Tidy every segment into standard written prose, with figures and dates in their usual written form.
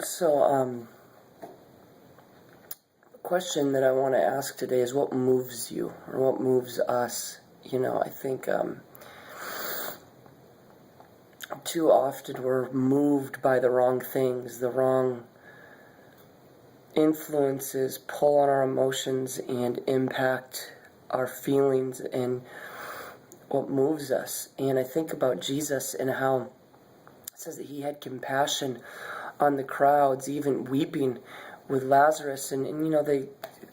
The question that I want to ask today is what moves you, or what moves us? I think too often we're moved by the wrong things, the wrong influences pull on our emotions and impact our feelings and what moves us. And I think about Jesus and how it says that he had compassion on the crowds, even weeping with Lazarus. And they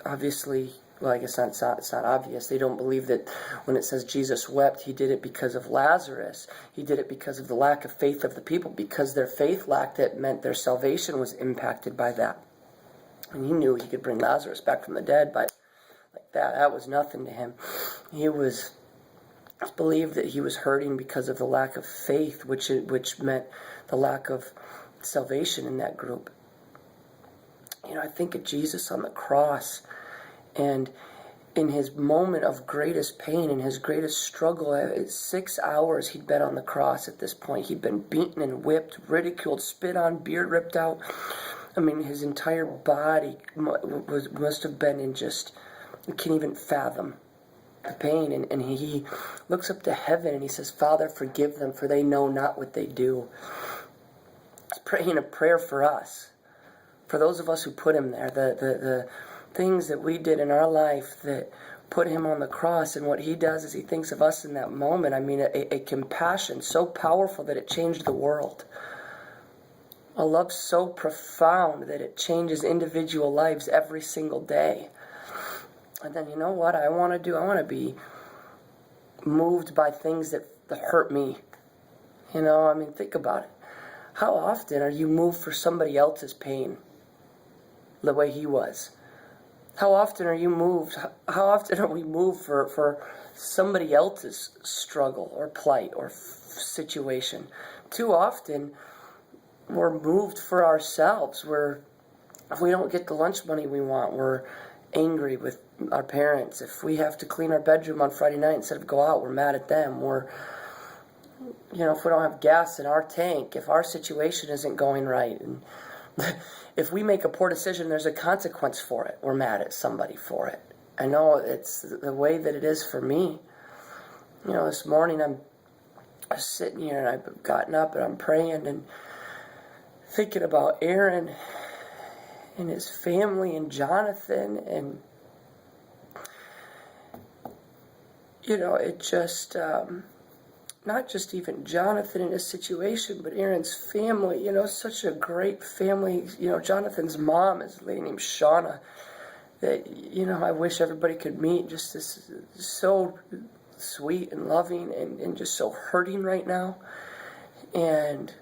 obviously, well, I guess it's not obvious. They don't believe that when it says Jesus wept, he did it because of Lazarus. He did it because of the lack of faith of the people. Because their faith lacked it meant their salvation was impacted by that. And he knew he could bring Lazarus back from the dead, but like that was nothing to him. It's believed that he was hurting because of the lack of faith, which meant the lack of salvation in that group. I think of Jesus on the cross, and in his moment of greatest pain, in his greatest struggle, 6 hours he'd been on the cross at this point. He'd been beaten and whipped, ridiculed, spit on, beard ripped out. His entire body must have been in just, you can't even fathom the pain. And he looks up to heaven and he says, Father, forgive them, for they know not what they do. He's praying a prayer for us, for those of us who put him there, the things that we did in our life that put him on the cross. And what he does is he thinks of us in that moment. A compassion so powerful that it changed the world. A love so profound that it changes individual lives every single day. And then, you know what I want to do? I want to be moved by things that hurt me. Think about it. How often are you moved for somebody else's pain the way he was? How often are you moved? How often are we moved for somebody else's struggle or plight or situation? Too often, we're moved for ourselves. If we don't get the lunch money we want, we're angry with our parents. If we have to clean our bedroom on Friday night instead of go out, we're mad at them. If we don't have gas in our tank, if our situation isn't going right, and if we make a poor decision, there's a consequence for it, we're mad at somebody for it. I know it's the way that it is for me. This morning I'm sitting here and I've gotten up and I'm praying and thinking about Aaron and his family and Jonathan, and it just not just even Jonathan in his situation, but Aaron's family. Such a great family. Jonathan's mom is a lady named Shauna that I wish everybody could meet. Just this so sweet and loving and just so hurting right now, and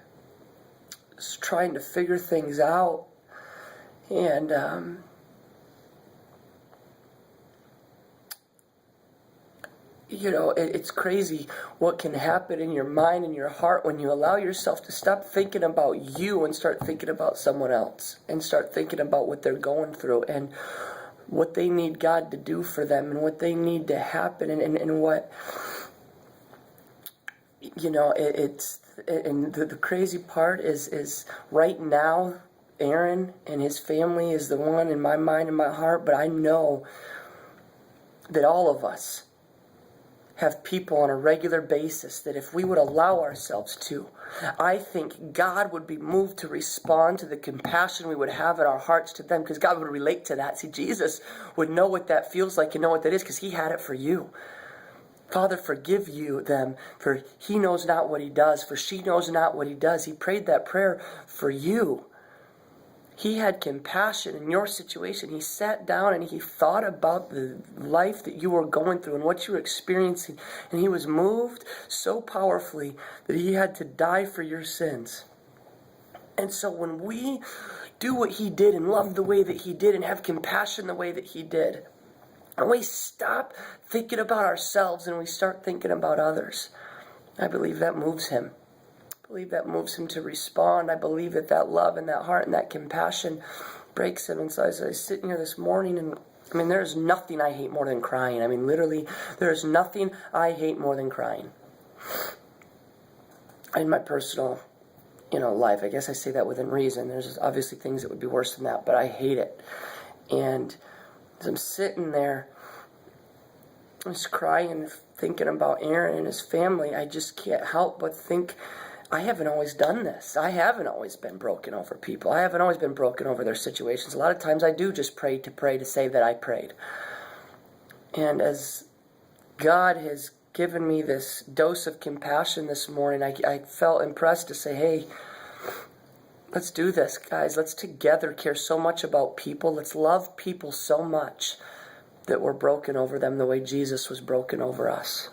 trying to figure things out. And it's crazy what can happen in your mind and your heart when you allow yourself to stop thinking about you and start thinking about someone else, and start thinking about what they're going through and what they need God to do for them and what they need to happen, and what and the crazy part is right now Aaron and his family is the one in my mind and my heart, but I know that all of us have people on a regular basis that if we would allow ourselves to, I think God would be moved to respond to the compassion we would have in our hearts to them, because God would relate to that. See, Jesus would know what that feels like and know what that is, because he had it for you. Father, forgive them, for he knows not what he does, for she knows not what he does. He prayed that prayer for you. He had compassion in your situation. He sat down and he thought about the life that you were going through and what you were experiencing. And he was moved so powerfully that he had to die for your sins. And so when we do what he did and love the way that he did and have compassion the way that he did, and we stop thinking about ourselves and we start thinking about others, I believe that moves him. I believe that moves him to respond. I believe that love and that heart and that compassion breaks him. And so as I was sitting here this morning, and there's nothing I hate more than crying. Literally, there's nothing I hate more than crying. In my personal life. I guess I say that within reason. There's obviously things that would be worse than that, but I hate it. And as I'm sitting there, I'm just crying, thinking about Aaron and his family, I just can't help but think, I haven't always done this. I haven't always been broken over people. I haven't always been broken over their situations. A lot of times I do just pray to say that I prayed. And as God has given me this dose of compassion this morning, I felt impressed to say, hey, let's do this, guys. Let's together care so much about people. Let's love people so much that we're broken over them the way Jesus was broken over us.